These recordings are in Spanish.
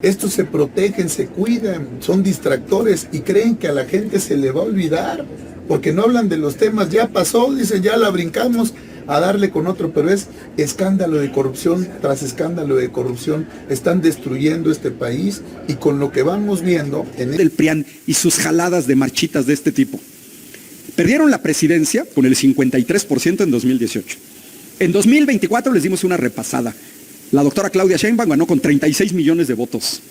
Estos se protegen, se cuidan, son distractores y creen que a la gente se le va a olvidar, porque no hablan de los temas. Ya pasó, dicen, ya la brincamos a darle con otro, pero es escándalo de corrupción tras escándalo de corrupción. Están destruyendo este país y con lo que vamos viendo en el PRIAN y sus jaladas de marchitas de este tipo. Perdieron la presidencia con el 53% en 2018. En 2024 les dimos una repasada. La doctora Claudia Sheinbaum ganó con 36 millones de votos,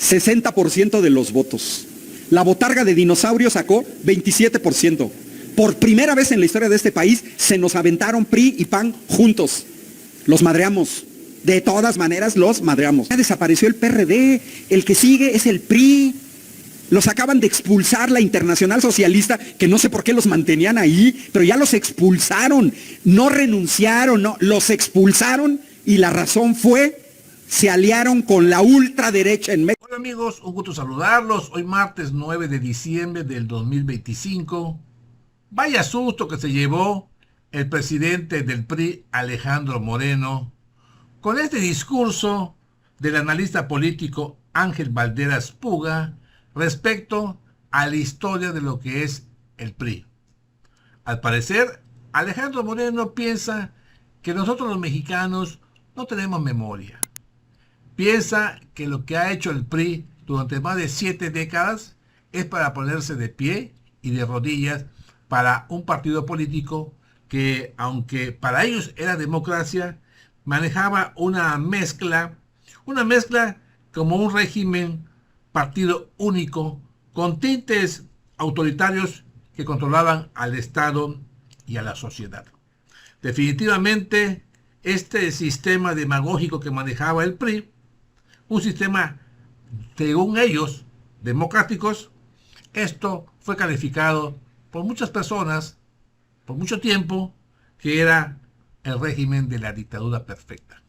60% de los votos. La botarga de dinosaurio sacó 27%. Por primera vez en la historia de este país se nos aventaron PRI y PAN juntos. Los madreamos. De todas maneras los madreamos. Ya desapareció el PRD, el que sigue es el PRI. Los acaban de expulsar la Internacional Socialista, que no sé por qué los mantenían ahí, pero ya los expulsaron. No renunciaron, no, los expulsaron y la razón fue, se aliaron con la ultraderecha en México. Hola amigos, un gusto saludarlos. Hoy martes 9 de diciembre del 2025. Vaya susto que se llevó el presidente del PRI, Alejandro Moreno, con este discurso del analista político Ángel Valderas Puga respecto a la historia de lo que es el PRI. Al parecer, Alejandro Moreno piensa que nosotros los mexicanos no tenemos memoria. Piensa que lo que ha hecho el PRI durante más de 7 décadas es para ponerse de pie y de rodillas para un partido político que, aunque para ellos era democracia, manejaba una mezcla como un régimen partido único con tintes autoritarios que controlaban al Estado y a la sociedad. Definitivamente, este sistema demagógico que manejaba el PRI, un sistema, según ellos, democráticos, esto fue calificado por muchas personas, por mucho tiempo, que era el régimen de la dictadura perfecta.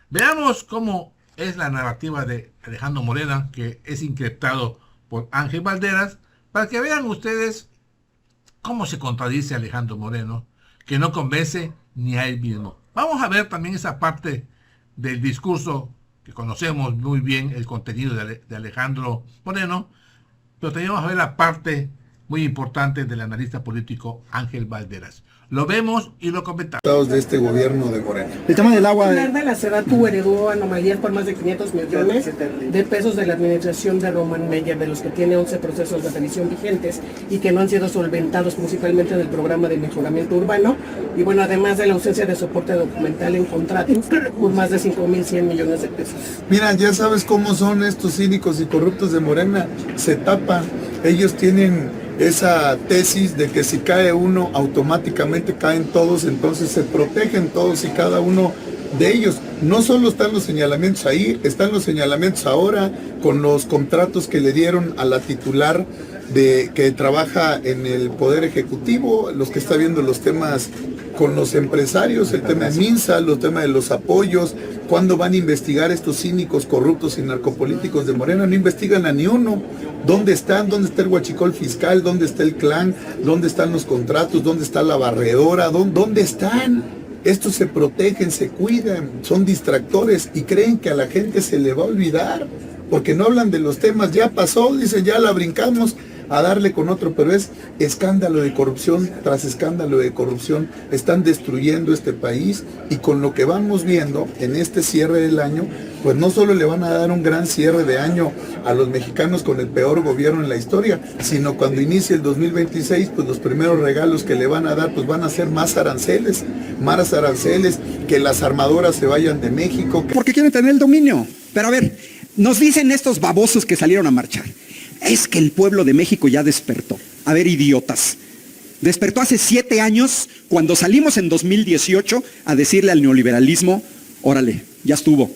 Veamos cómo es la narrativa de Alejandro Moreno, que es increptado por Ángel Valderas, para que vean ustedes cómo se contradice Alejandro Moreno, que no convence ni a él mismo. Vamos a ver también esa parte del discurso que conocemos muy bien, el contenido de Alejandro Moreno, pero también vamos a ver la parte muy importante del analista político Ángel Valderas. Lo vemos y lo comentamos. de este gobierno de Moreno. El tema del agua. De la Sedatu heredó anomalías por más de 500 millones de pesos de la administración de Román Meyer, de los que tiene 11 procesos de revisión vigentes y que no han sido solventados principalmente del programa de mejoramiento urbano. Y bueno, además de la ausencia de soporte documental en contratos por más de 5.100 millones de pesos. Mira, ya sabes cómo son estos cínicos y corruptos de Morena. Se tapan. Ellos tienen esa tesis de que si cae uno, automáticamente caen todos, entonces se protegen todos y cada uno de ellos. No solo están los señalamientos ahí, están los señalamientos ahora con los contratos que le dieron a la titular que trabaja en el Poder Ejecutivo, los que está viendo los temas con los empresarios, el tema de Minsa, los temas de los apoyos. ¿Cuándo van a investigar estos cínicos, corruptos y narcopolíticos de Morena? No investigan a ni uno. ¿Dónde están? ¿Dónde está el huachicol fiscal? ¿Dónde está el clan? ¿Dónde están los contratos? ¿Dónde está la barredora? ¿Dónde están? Estos se protegen, se cuidan, son distractores y creen que a la gente se le va a olvidar, porque no hablan de los temas. Ya pasó, dicen, ya la brincamos a darle con otro, pero es escándalo de corrupción tras escándalo de corrupción. Están destruyendo este país y con lo que vamos viendo en este cierre del año, pues no solo le van a dar un gran cierre de año a los mexicanos con el peor gobierno en la historia, sino cuando inicie el 2026, pues los primeros regalos que le van a dar, pues van a ser más aranceles, que las armadoras se vayan de México. Porque quieren tener el dominio. Pero a ver, nos dicen estos babosos que salieron a marchar, es que el pueblo de México ya despertó. A ver, idiotas. Despertó hace 7 años, cuando salimos en 2018 a decirle al neoliberalismo, órale, ya estuvo.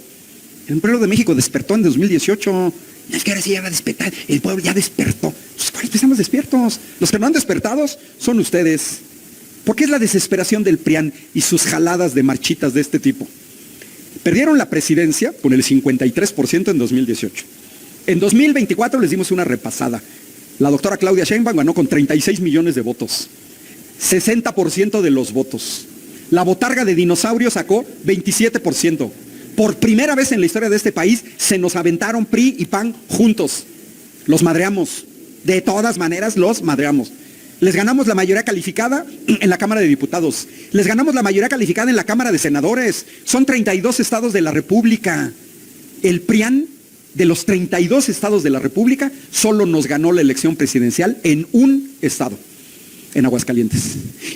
El pueblo de México despertó en 2018. Es que ahora sí ya va a despertar. El pueblo ya despertó. Pues, ¿cuáles estamos despiertos? Los que no han despertado son ustedes. ¿Por qué es la desesperación del PRIAN y sus jaladas de marchitas de este tipo? Perdieron la presidencia con el 53% en 2018. En 2024 les dimos una repasada. La doctora Claudia Sheinbaum ganó con 36 millones de votos, 60% de los votos. La botarga de dinosaurio sacó 27%. Por primera vez en la historia de este país se nos aventaron PRI y PAN juntos. Los madreamos. De todas maneras los madreamos. Les ganamos la mayoría calificada en la Cámara de Diputados. Les ganamos la mayoría calificada en la Cámara de Senadores. Son 32 estados de la República. El PRIAN, de los 32 estados de la República, solo nos ganó la elección presidencial en un estado, en Aguascalientes.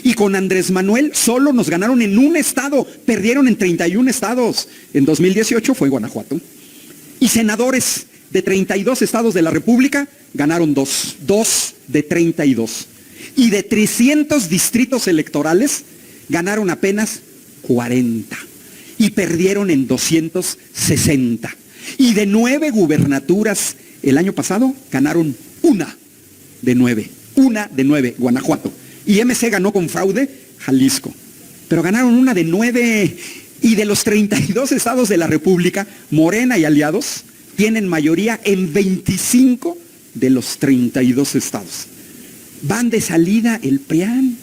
Y con Andrés Manuel solo nos ganaron en un estado, perdieron en 31 estados. En 2018 fue Guanajuato. Y senadores de 32 estados de la República ganaron dos de 32. Y de 300 distritos electorales ganaron apenas 40. Y perdieron en 260. Y de 9 gubernaturas el año pasado ganaron una de 9, Guanajuato. Y MC ganó con fraude Jalisco. Pero ganaron una de 9. Y de los 32 estados de la República, Morena y aliados tienen mayoría en 25 de los 32 estados. Van de salida el PRIAN.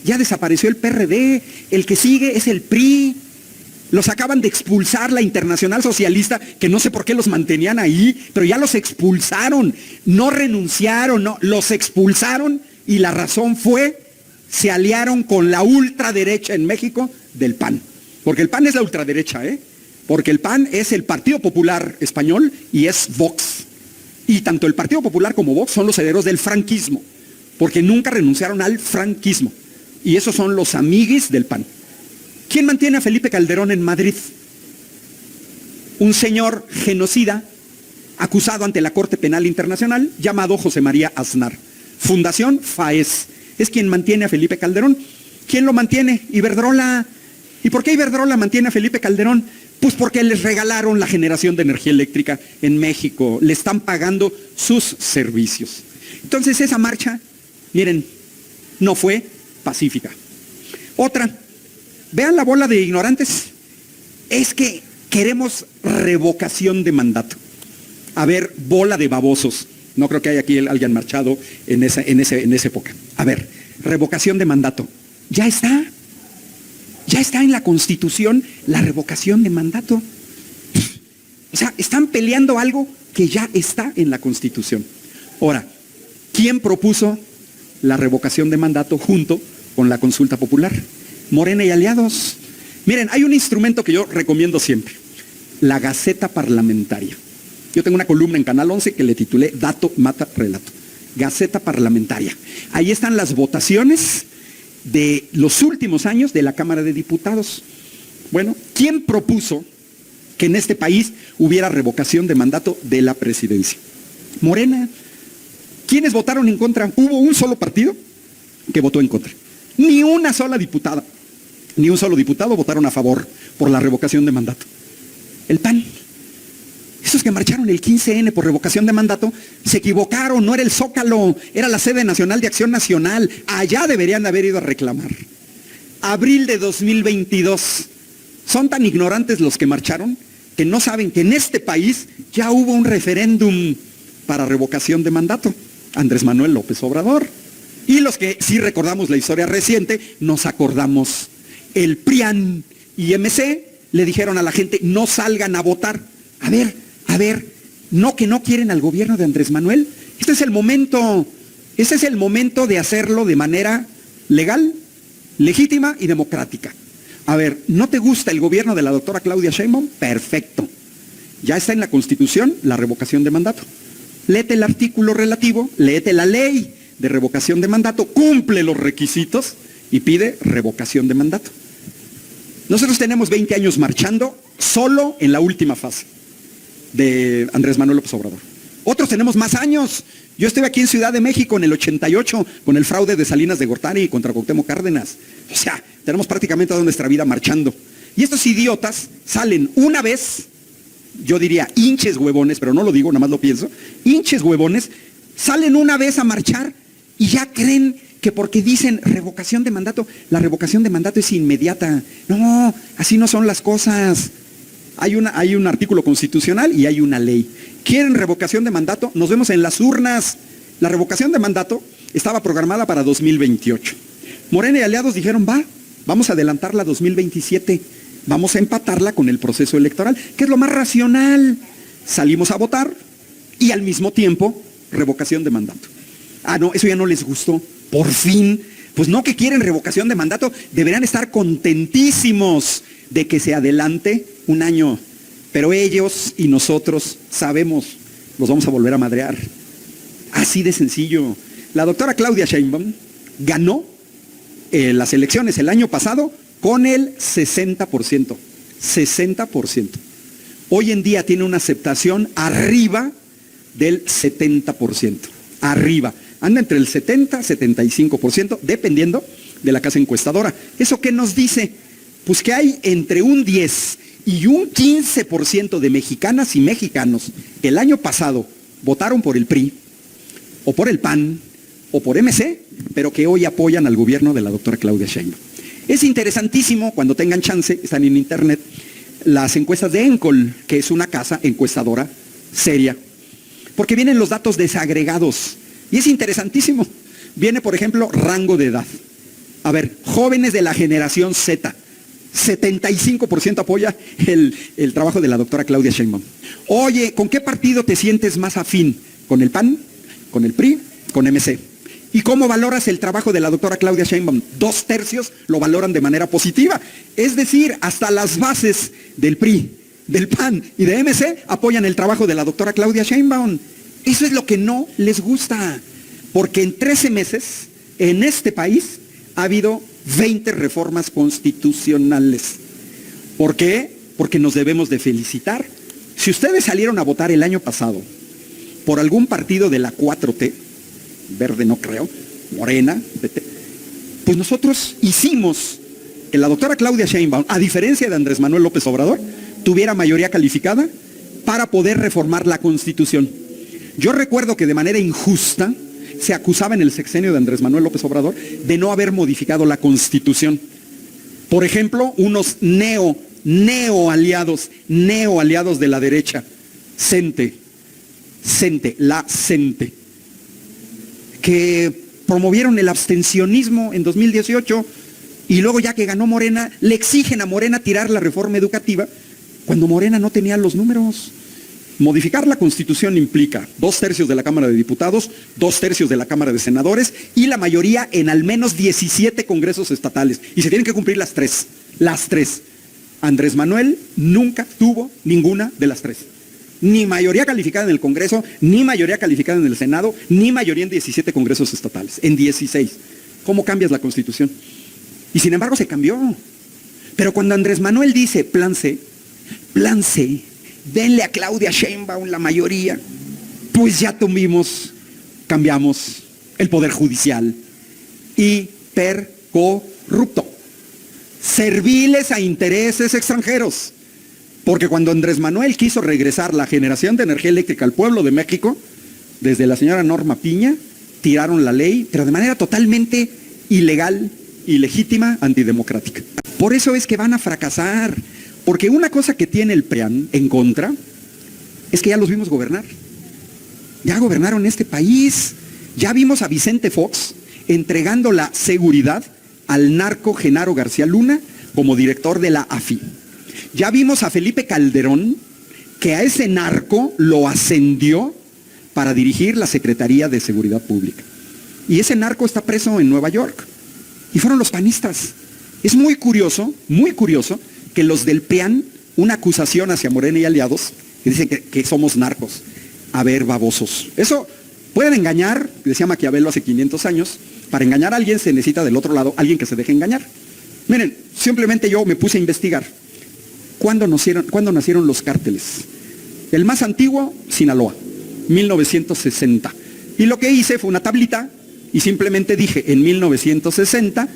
Ya desapareció el PRD. El que sigue es el PRI. Los acaban de expulsar la Internacional Socialista, que no sé por qué los mantenían ahí, pero ya los expulsaron. No renunciaron, no, los expulsaron y la razón fue, se aliaron con la ultraderecha en México del PAN. Porque el PAN es la ultraderecha, porque el PAN es el Partido Popular Español y es Vox. Y tanto el Partido Popular como Vox son los herederos del franquismo, porque nunca renunciaron al franquismo. Y esos son los amiguis del PAN. ¿Quién mantiene a Felipe Calderón en Madrid? Un señor genocida acusado ante la Corte Penal Internacional llamado José María Aznar. Fundación FAES. Es quien mantiene a Felipe Calderón. ¿Quién lo mantiene? Iberdrola. ¿Y por qué Iberdrola mantiene a Felipe Calderón? Pues porque les regalaron la generación de energía eléctrica en México. Le están pagando sus servicios. Entonces esa marcha, miren, no fue pacífica. Otra. Vean la bola de ignorantes. Es que queremos revocación de mandato. A ver, bola de babosos. No creo que haya aquí alguien marchado en esa época. A ver, revocación de mandato. Ya está. Ya está en la Constitución la revocación de mandato. O sea, están peleando algo que ya está en la Constitución. Ahora, ¿quién propuso la revocación de mandato junto con la consulta popular? Morena y aliados. Miren, hay un instrumento que yo recomiendo siempre, la Gaceta Parlamentaria. Yo tengo una columna en Canal 11 que le titulé Dato Mata Relato. Gaceta Parlamentaria. Ahí están las votaciones de los últimos años de la Cámara de Diputados. Bueno, ¿quién propuso que en este país hubiera revocación de mandato de la presidencia? Morena. ¿Quiénes votaron en contra? Hubo un solo partido que votó en contra. Ni una sola diputada, ni un solo diputado votaron a favor por la revocación de mandato. El PAN. Esos que marcharon el 15N por revocación de mandato se equivocaron, no era el Zócalo, era la sede nacional de Acción Nacional. Allá deberían haber ido a reclamar. Abril de 2022. Son tan ignorantes los que marcharon que no saben que en este país ya hubo un referéndum para revocación de mandato. Andrés Manuel López Obrador. Y los que sí recordamos la historia reciente, nos acordamos. El PRIAN y MC le dijeron a la gente, no salgan a votar. A ver, ¿no que no quieren al gobierno de Andrés Manuel? Este es el momento de hacerlo de manera legal, legítima y democrática. A ver, ¿no te gusta el gobierno de la doctora Claudia Sheinbaum? Perfecto. Ya está en la Constitución la revocación de mandato. Léete el artículo relativo, léete la ley de revocación de mandato, cumple los requisitos y pide revocación de mandato. Nosotros tenemos 20 años marchando solo en la última fase de Andrés Manuel López Obrador. Otros tenemos más años. Yo estuve aquí en Ciudad de México en el 88 con el fraude de Salinas de Gortari contra Cuauhtémoc Cárdenas. O sea, tenemos prácticamente toda nuestra vida marchando. Y estos idiotas salen una vez, yo diría hinches huevones, pero no lo digo, nada más lo pienso, hinches huevones, salen una vez a marchar y ya creen que porque dicen revocación de mandato, la revocación de mandato es inmediata. No, así no son las cosas. Hay un artículo constitucional y hay una ley. ¿Quieren revocación de mandato? Nos vemos en las urnas. La revocación de mandato estaba programada para 2028. Morena y aliados dijeron, vamos a adelantarla a 2027. vamos a empatarla con el proceso electoral, que es lo más racional. Salimos a votar y al mismo tiempo revocación de mandato. Ah, no, eso ya no les gustó. Por fin, pues no que quieren revocación de mandato, deberían estar contentísimos de que se adelante un año. Pero ellos y nosotros sabemos, los vamos a volver a madrear. Así de sencillo. La doctora Claudia Sheinbaum ganó las elecciones el año pasado con el 60%. 60%. Hoy en día tiene una aceptación arriba del 70%. Arriba. Anda entre el 70 y 75%, dependiendo de la casa encuestadora. ¿Eso qué nos dice? Pues que hay entre un 10 y un 15% de mexicanas y mexicanos que el año pasado votaron por el PRI, o por el PAN, o por MC, pero que hoy apoyan al gobierno de la doctora Claudia Sheinbaum. Es interesantísimo, cuando tengan chance, están en internet, las encuestas de Encol, que es una casa encuestadora seria, porque vienen los datos desagregados, y es interesantísimo. Viene, por ejemplo, rango de edad. A ver, jóvenes de la generación Z, 75% apoya el trabajo de la doctora Claudia Sheinbaum. Oye, ¿con qué partido te sientes más afín? ¿Con el PAN? ¿Con el PRI? ¿Con MC? ¿Y cómo valoras el trabajo de la doctora Claudia Sheinbaum? 2/3 lo valoran de manera positiva. Es decir, hasta las bases del PRI, del PAN y de MC apoyan el trabajo de la doctora Claudia Sheinbaum. Eso es lo que no les gusta. Porque en 13 meses, en este país, ha habido 20 reformas constitucionales. ¿Por qué? Porque nos debemos de felicitar. Si ustedes salieron a votar el año pasado por algún partido de la 4T, Verde no creo, Morena, PT, pues nosotros hicimos que la doctora Claudia Sheinbaum, a diferencia de Andrés Manuel López Obrador, tuviera mayoría calificada para poder reformar la Constitución. Yo recuerdo que de manera injusta se acusaba en el sexenio de Andrés Manuel López Obrador de no haber modificado la Constitución. Por ejemplo, unos neoaliados de la derecha, CENTE, que promovieron el abstencionismo en 2018 y luego ya que ganó Morena, le exigen a Morena tirar la reforma educativa cuando Morena no tenía los números. Modificar la Constitución implica 2/3 de la Cámara de Diputados, 2/3 de la Cámara de Senadores y la mayoría en al menos 17 congresos estatales. Y se tienen que cumplir las tres. Las tres. Andrés Manuel nunca tuvo ninguna de las tres. Ni mayoría calificada en el Congreso, ni mayoría calificada en el Senado, ni mayoría en 17 congresos estatales. En 16. ¿Cómo cambias la Constitución? Y sin embargo se cambió. Pero cuando Andrés Manuel dice plan C, denle a Claudia Sheinbaum la mayoría, pues ya cambiamos el Poder Judicial. Hipercorrupto. Serviles a intereses extranjeros. Porque cuando Andrés Manuel quiso regresar la generación de energía eléctrica al pueblo de México, desde la señora Norma Piña, tiraron la ley, pero de manera totalmente ilegal, ilegítima, antidemocrática. Por eso es que van a fracasar. Porque una cosa que tiene el PRIAN en contra es que ya los vimos gobernar. Ya gobernaron este país. Ya vimos a Vicente Fox entregando la seguridad al narco Genaro García Luna como director de la AFI. Ya vimos a Felipe Calderón que a ese narco lo ascendió para dirigir la Secretaría de Seguridad Pública. Y ese narco está preso en Nueva York. Y fueron los panistas. Es muy curioso que los del PRIAN, una acusación hacia Morena y aliados, que dicen que somos narcos. A ver, babosos. Eso pueden engañar, decía Maquiavelo hace 500 años, para engañar a alguien se necesita del otro lado alguien que se deje engañar. Miren, simplemente yo me puse a investigar. ¿Cuándo nacieron los cárteles? El más antiguo, Sinaloa, 1960. Y lo que hice fue una tablita y simplemente dije, en 1960,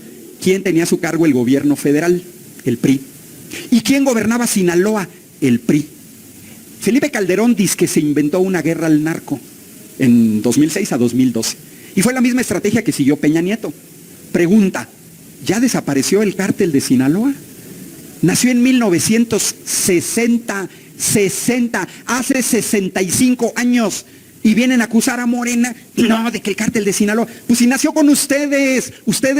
¿quién tenía a su cargo el gobierno federal? El PRI. ¿Y quién gobernaba Sinaloa? El PRI. Felipe Calderón dice que se inventó una guerra al narco en 2006 a 2012. Y fue la misma estrategia que siguió Peña Nieto. Pregunta, ¿ya desapareció el cártel de Sinaloa? Nació en 1960, hace 65 años. Y vienen a acusar a Morena, no, de que el cártel de Sinaloa, pues si nació con ustedes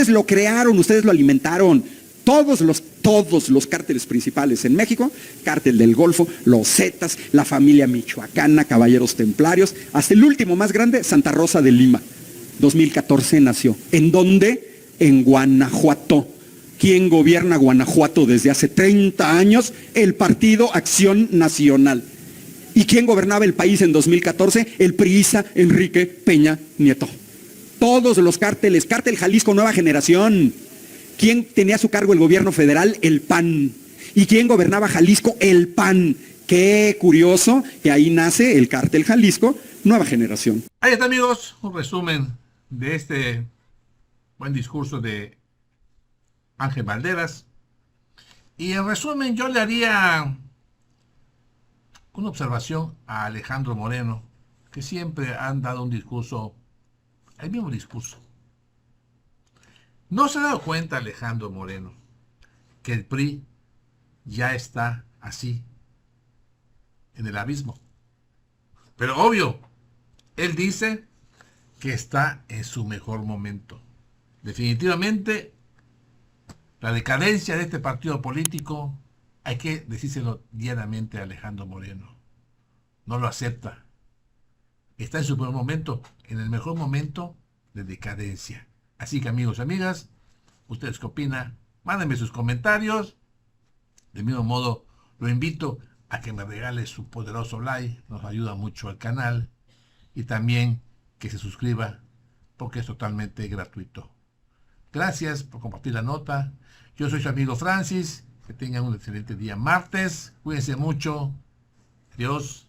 lo crearon, ustedes lo alimentaron. Todos los cárteles principales en México, cártel del Golfo, los Zetas, la familia michoacana, caballeros templarios, hasta el último más grande, Santa Rosa de Lima. 2014 nació. ¿En dónde? En Guanajuato. ¿Quién gobierna Guanajuato desde hace 30 años? El Partido Acción Nacional. ¿Y quién gobernaba el país en 2014? El priista Enrique Peña Nieto. Todos los cárteles, Cártel Jalisco Nueva Generación. ¿Quién tenía a su cargo el gobierno federal? El PAN. ¿Y quién gobernaba Jalisco? El PAN. Qué curioso que ahí nace el Cártel Jalisco Nueva Generación. Ahí está, amigos, un resumen de este buen discurso de Ángel Valderas. Y en resumen yo le haría una observación a Alejandro Moreno, que siempre han dado un discurso, el mismo discurso. ¿No se ha dado cuenta Alejandro Moreno que el PRI ya está así, en el abismo? Pero obvio, él dice que está en su mejor momento. Definitivamente, la decadencia de este partido político, hay que decírselo diariamente a Alejandro Moreno. No lo acepta. Está en su mejor momento, en el mejor momento de decadencia. Así que, amigos y amigas, ¿ustedes qué opinan? Mándenme sus comentarios. De mismo modo, lo invito a que me regale su poderoso like, nos ayuda mucho al canal. Y también que se suscriba, porque es totalmente gratuito. Gracias por compartir la nota. Yo soy su amigo Francis. Que tengan un excelente día martes. Cuídense mucho. Adiós.